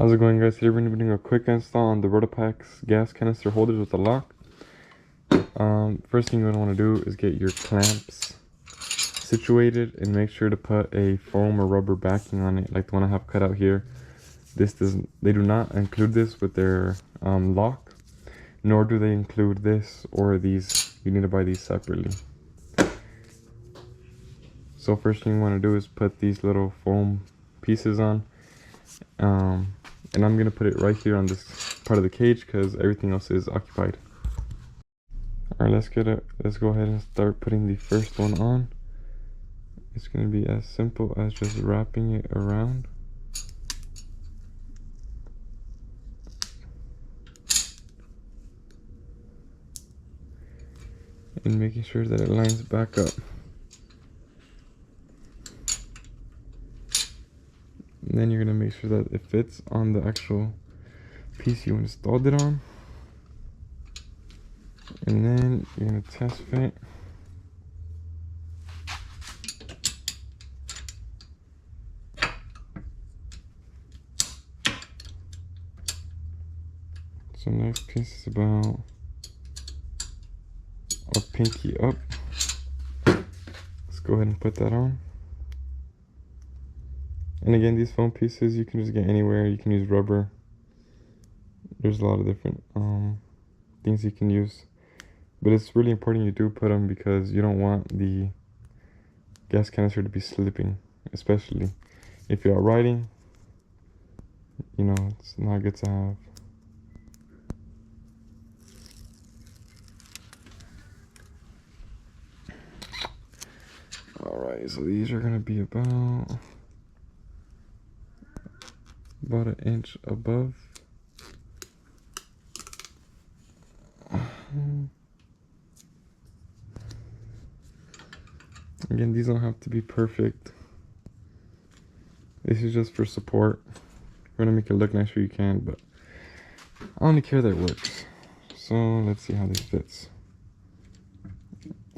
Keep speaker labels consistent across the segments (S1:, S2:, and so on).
S1: How's it going, guys? Today we're going to be doing a quick install on the Rotopax gas canister holders with the lock. First thing you're going to want to do is get your clamps situated and make sure to put a foam or rubber backing on it, like the one I have cut out here. They do not include this with their lock, nor do they include this or these. You need to buy these separately. So first thing you want to do is put these little foam pieces on. And I'm gonna put it right here on this part of the cage because everything else is occupied. Alright, let's go ahead and start putting the first one on. It's gonna be as simple as just wrapping it around. And making sure that it lines back up. And then you're gonna make sure that it fits on the actual piece you installed it on. And then you're gonna test fit. So next piece is about a pinky up. Let's go ahead and put that on. And again, these foam pieces you can just get anywhere. You can use rubber. There's a lot of different things you can use. But it's really important you do put them because you don't want the gas canister to be slipping. Especially if you're out riding. You know, it's not good to have. Alright, so these are going to be about an inch above. Again, these don't have to be perfect. This is just for support. If you want to make it look nicer, you can, but I only care that it works. So let's see how this fits.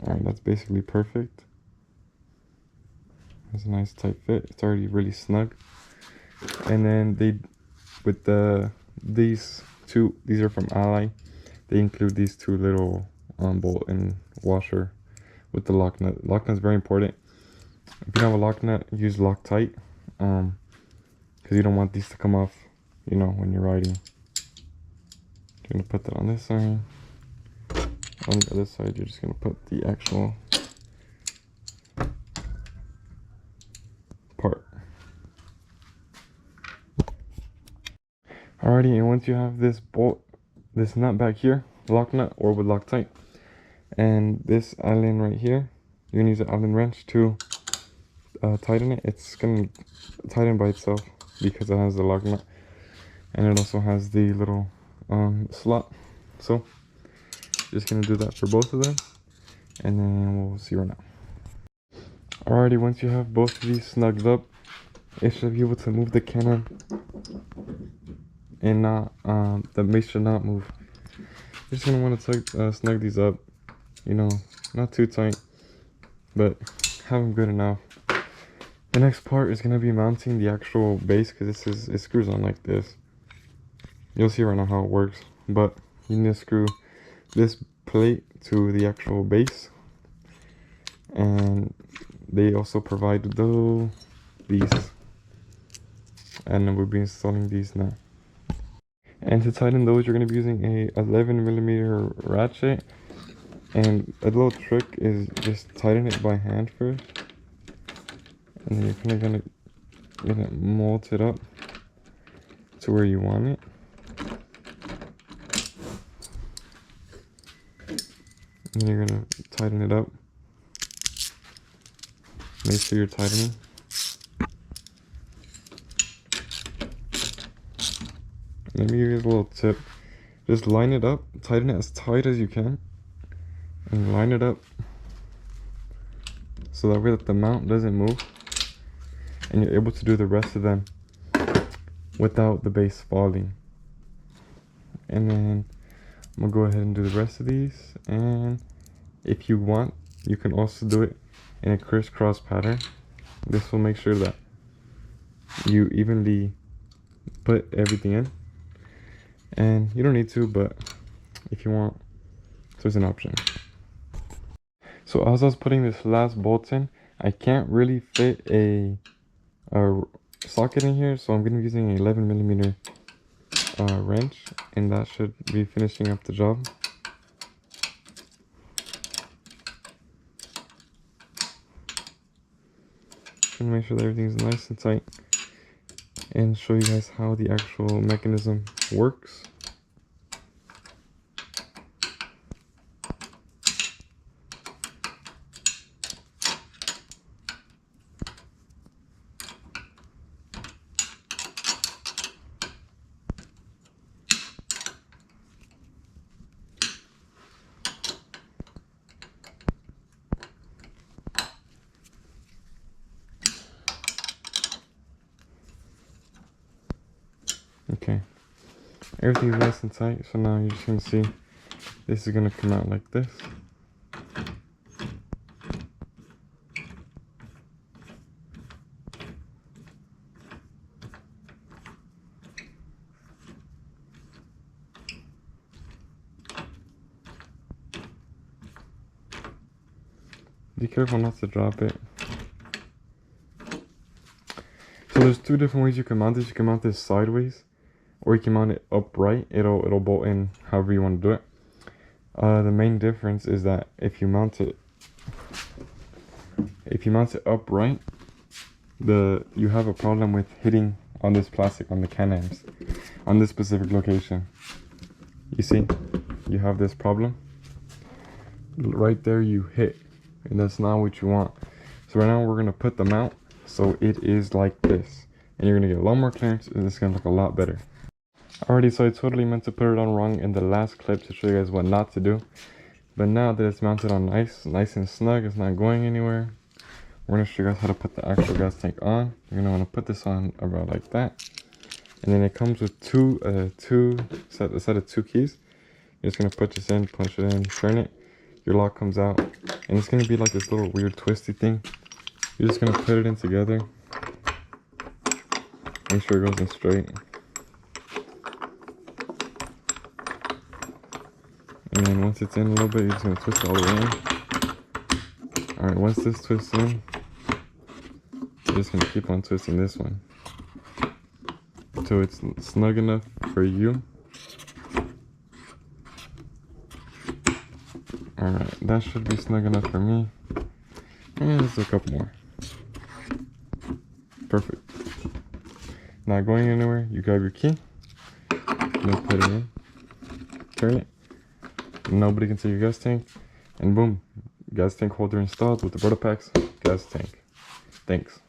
S1: Alright, that's basically perfect. It's a nice tight fit. It's already really snug. And then these are from Ally. They include these two little bolt and washer with the lock nut. Lock nut is very important. If you don't have a lock nut, use Loctite, because you don't want these to come off, you know, when you're riding. You're gonna put that on this side. On the other side, you're just gonna put the actual part. Alrighty, and once you have this nut back here, lock nut or with Loctite, and this Allen right here, you're gonna use an Allen wrench to tighten it. It's gonna tighten by itself because it has the lock nut, and it also has the little slot. So just gonna do that for both of them, and then we'll see right now. Alrighty, once you have both of these snugged up, it should be able to move the cannon and not the base should not move. You're just gonna want to snug these up, you know, not too tight, but have them good enough. The next part is gonna be mounting the actual base, because it screws on like this. You'll see right now how it works, but you need to screw this plate to the actual base, and they also provide these, and then we'll be installing these now. And to tighten those, you're going to be using a 11mm ratchet, and a little trick is just tighten it by hand first, and then you're kind of gonna mold it up to where you want it. And you're gonna tighten it up. Make sure you're tightening. Let me give you a little tip. Just line it up, tighten it as tight as you can, and line it up so that way that the mount doesn't move, and you're able to do the rest of them without the base falling. And then I'm gonna go ahead and do the rest of these, and if you want, you can also do it in a crisscross pattern. This will make sure that you evenly put everything in. And you don't need to, but if you want, there's an option. So as I was putting this last bolt in, I can't really fit a socket in here, so I'm going to be using an 11mm wrench, and that should be finishing up the job. Trying to make sure that everything's nice and tight, and show you guys how the actual mechanism works. Okay, everything's nice and tight, so now you're just gonna see this is gonna come out like this. Be careful not to drop it. So there's two different ways you can mount this. You can mount this sideways, or you can mount it upright. It'll bolt in however you want to do it. The main difference is that if you mount it upright, you have a problem with hitting on this plastic on the Can-Ams on this specific location. You see, you have this problem right there. You hit, and that's not what you want. So right now we're gonna put the mount so it is like this, and you're gonna get a lot more clearance, and it's gonna look a lot better. Alrighty, so I totally meant to put it on wrong in the last clip to show you guys what not to do, but now that it's mounted on nice and snug, it's not going anywhere, we're gonna show you guys how to put the actual gas tank on. You're gonna want to put this on about like that, and then it comes with a set of two keys. You're just gonna put this in, punch it in, turn it, your lock comes out, and it's gonna be like this little weird twisty thing. You're just gonna put it in together, make sure it goes in straight, and then once it's in a little bit, you're just gonna twist it all the way in. Alright, once this twists in, you're just gonna keep on twisting this one until it's snug enough for you. Alright, that should be snug enough for me. And let's do a couple more. Perfect. Not going anywhere, you grab your key, you put it in, turn it, nobody can see your gas tank, and boom, gas tank holder installed with the Rotopax gas tank. Thanks.